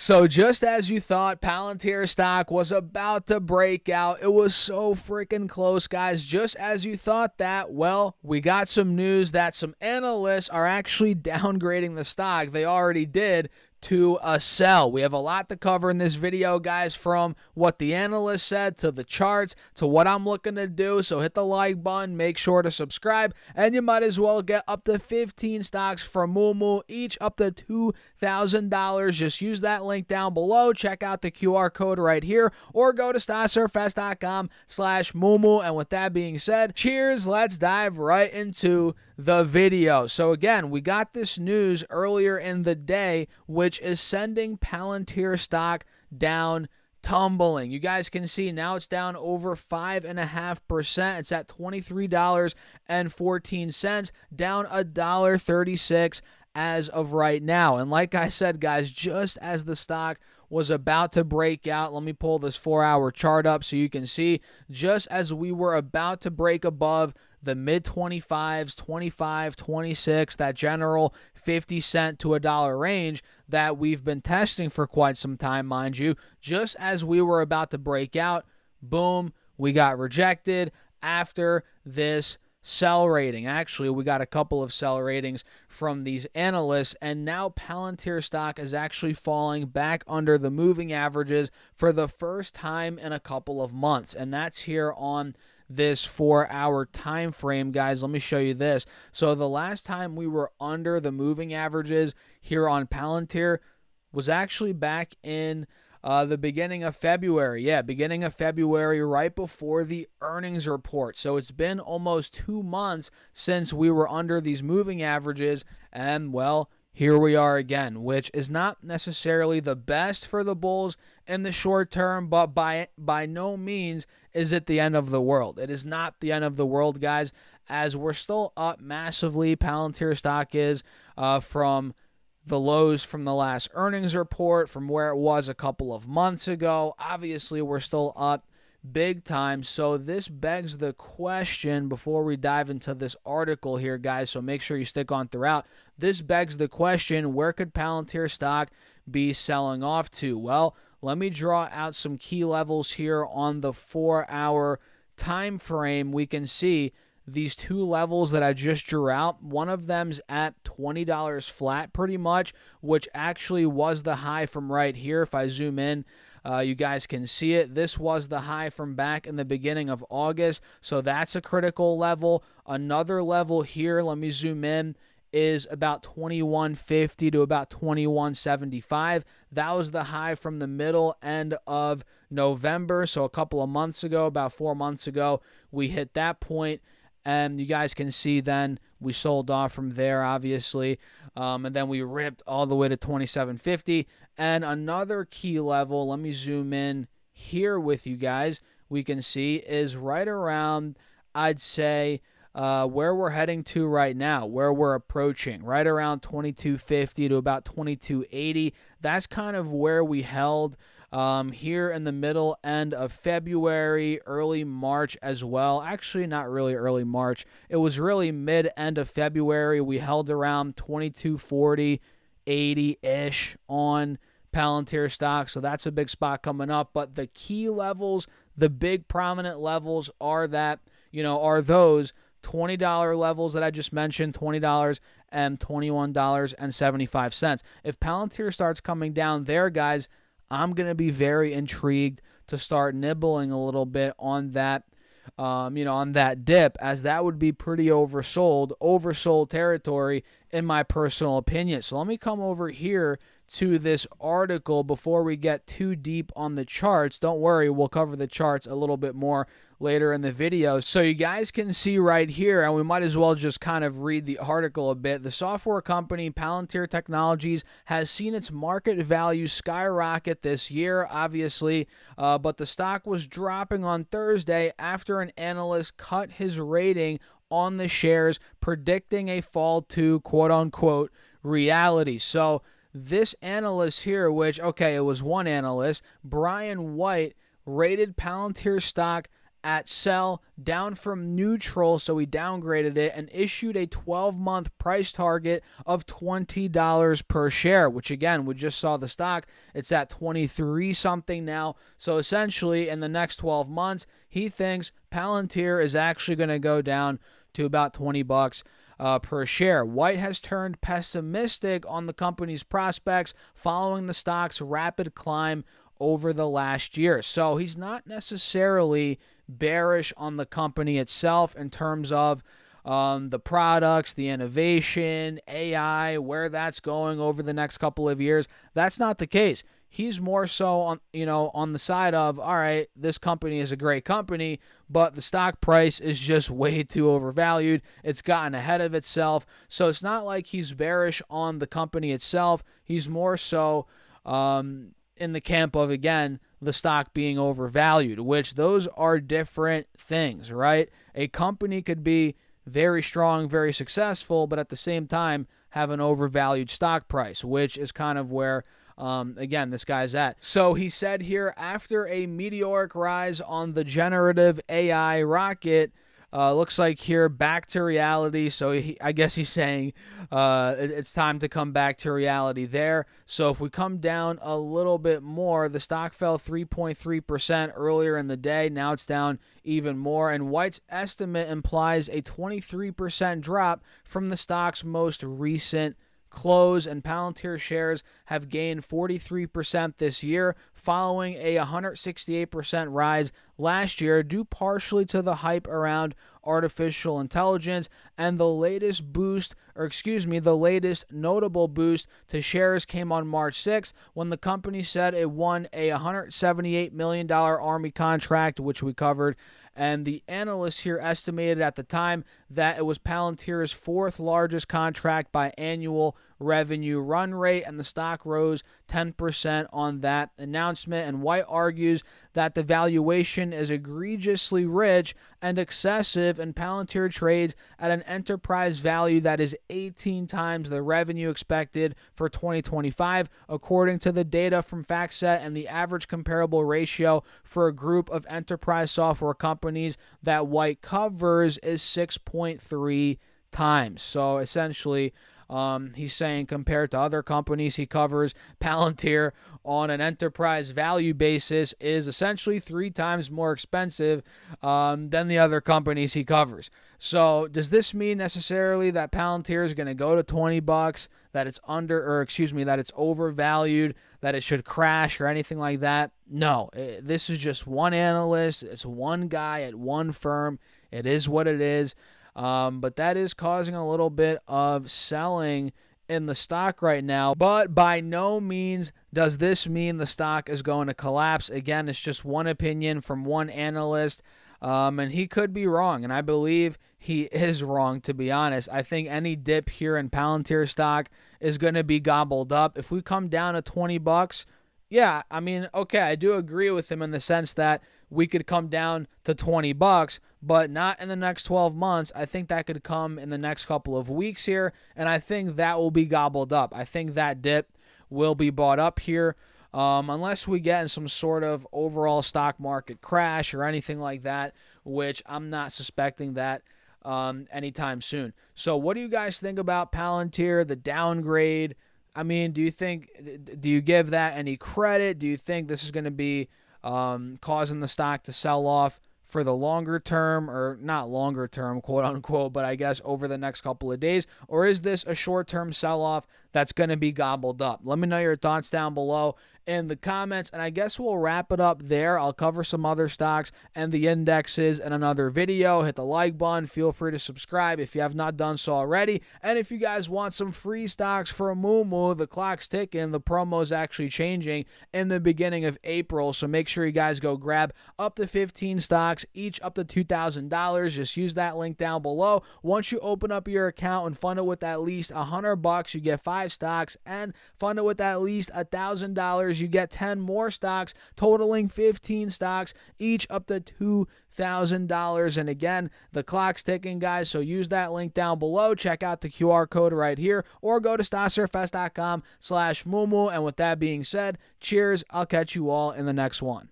So just as you thought, Palantir stock was about to break out. It was so freaking close, guys. Just as you thought that, well, we got some news that some analysts are actually downgrading the stock. They already did, to a sell. We have a lot to cover in this video, guys, from what the analyst said to the charts to what I'm looking to do. So hit the like button, make sure to subscribe, and you might as well get up to 15 stocks from Moomoo, each up to $2,000. Just use that link down below. Check out the QR code right here, or go to stocksurfest.com/Moomoo. And with that being said, cheers. Let's dive right into the video. So again, we got this news earlier in the day, which is sending Palantir stock down, tumbling. You guys can see now it's down over 5.5%. It's at $23.14, down $1.36 as of right now. And like I said, guys, just as the stock was about to break out, let me pull this 4-hour chart up so you can see, just as we were about to break above the mid 25s, 25, 26, that general 50 cent to $1 range that we've been testing for quite some time, mind you, just as we were about to break out, boom, we got rejected after this sell rating. Actually, we got a couple of sell ratings from these analysts, and now Palantir stock is actually falling back under the moving averages for the first time in a couple of months, and that's here on this 4-hour time frame, guys. Let me show you this. So the last time we were under the moving averages here on Palantir was actually back in the beginning of February. Yeah, beginning of February, right before the earnings report. So it's been almost 2 months since we were under these moving averages, and well, here we are again, which is not necessarily the best for the bulls in the short term, but by no means is it the end of the world. It is not the end of the world, guys, as we're still up massively. Palantir stock is from the lows from the last earnings report, from where it was a couple of months ago. Obviously, we're still up big time. So this begs the question, before we dive into this article here, guys, so make sure you stick on throughout. This begs the question, where could Palantir stock be selling off to? Well, let me draw out some key levels here on the 4-hour time frame. We can see these two levels that I just drew out. One of them's at $20 flat pretty much, which actually was the high from right here. If I zoom in, you guys can see it. This was the high from back in the beginning of August, so that's a critical level. Another level here, let me zoom in, is about $21.50 to about $21.75. That was the high from the middle end of November, so a couple of months ago, about 4 months ago, we hit that point. And you guys can see then we sold off from there, obviously. And then we ripped all the way to $27.50. And another key level, let me zoom in here with you guys, we can see is right around, I'd say, where we're heading to right now, where we're approaching, right around $22.50 to about $22.80. That's kind of where we held here in the middle end of February, early March as well. Actually, not really early March. It was really mid-end of February. We held around 22.40, 80-ish on Palantir stock, so that's a big spot coming up. But the key levels, the big prominent levels are that, are those $20 levels that I just mentioned, $20 and $21.75. If Palantir starts coming down there, guys, I'm going to be very intrigued to start nibbling a little bit on that, on that dip, as that would be pretty oversold territory in my personal opinion. So let me come over here to this article before we get too deep on the charts. Don't worry, we'll cover the charts a little bit more later in the video. So you guys can see right here, and we might as well just kind of read the article a bit. The software company Palantir Technologies has seen its market value skyrocket this year, obviously, but the stock was dropping on Thursday after an analyst cut his rating on the shares, predicting a fall to quote-unquote reality. So this analyst here, which, okay, it was one analyst, Brian White, rated Palantir stock at sell, down from neutral, so we downgraded it and issued a 12-month price target of $20 per share, which again, we just saw the stock. It's at 23 something now. So essentially, in the next 12 months, he thinks Palantir is actually going to go down to about $20 per share. White has turned pessimistic on the company's prospects following the stock's rapid climb over the last year. So he's not necessarily bearish on the company itself in terms of the products, the innovation, AI, where that's going over the next couple of years. That's not the case. He's more so on the side of, all right, this company is a great company, but the stock price is just way too overvalued. It's gotten ahead of itself. So it's not like he's bearish on the company itself. He's more so in the camp of, again, the stock being overvalued, which those are different things, right? A company could be very strong, very successful, but at the same time have an overvalued stock price, which is kind of where, again, this guy's at. So he said here, after a meteoric rise on the generative AI rocket, looks like here back to reality. So I guess he's saying it's time to come back to reality there. So if we come down a little bit more, the stock fell 3.3% earlier in the day. Now it's down even more. And White's estimate implies a 23% drop from the stock's most recent close, and Palantir shares have gained 43% this year, following a 168% rise last year, due partially to the hype around artificial intelligence and the latest notable boost to shares came on March 6th when the company said it won a $178 million Army contract, which we covered. And the Analyst here estimated at the time that it was Palantir's fourth largest contract by annual revenue run rate, and the stock rose 10% on that announcement. And White argues that the valuation is egregiously rich and excessive, and Palantir trades at an enterprise value that is 18 times the revenue expected for 2025, according to the data from FactSet, and the average comparable ratio for a group of enterprise software companies that White covers is 6.3 times. So essentially, he's saying compared to other companies he covers, Palantir on an enterprise value basis is essentially 3 times more expensive than the other companies he covers. So does this mean necessarily that Palantir is going to go to $20, that it's that it's overvalued, that it should crash or anything like that? No, this is just one analyst. It's one guy at one firm. It is what it is. But that is causing a little bit of selling in the stock right now. But by no means does this mean the stock is going to collapse. Again, it's just one opinion from one analyst. And he could be wrong, and I believe he is wrong, to be honest. I think any dip here in Palantir stock is going to be gobbled up. If we come down to $20, yeah, I mean, okay, I do agree with him in the sense that we could come down to $20, but not in the next 12 months. I think that could come in the next couple of weeks here, and I think that will be gobbled up. I think that dip will be bought up here. Unless we get in some sort of overall stock market crash or anything like that, which I'm not suspecting that anytime soon. So what do you guys think about Palantir, the downgrade? I mean, do you give that any credit? Do you think this is going to be causing the stock to sell off for the longer term, or not longer term, quote unquote, but I guess over the next couple of days? Or is this a short-term sell-off that's going to be gobbled up? Let me know your thoughts down below in the comments, and I guess we'll wrap it up there. I'll cover some other stocks and the indexes in another video. Hit the like button. Feel free to subscribe if you have not done so already. And if you guys want some free stocks for Moomoo, the clock's ticking. The promo is actually changing in the beginning of April, so make sure you guys go grab up to 15 stocks, each up to $2,000. Just use that link down below. Once you open up your account and fund it with at least $100, you get 5 stocks, and fund it with at least $1,000, you get 10 more stocks, totaling 15 stocks, each up to $2,000. And again, the clock's ticking, guys, so use that link down below. Check out the QR code right here, or go to stocksurfest.com/Moomoo. And with that being said, cheers. I'll catch you all in the next one.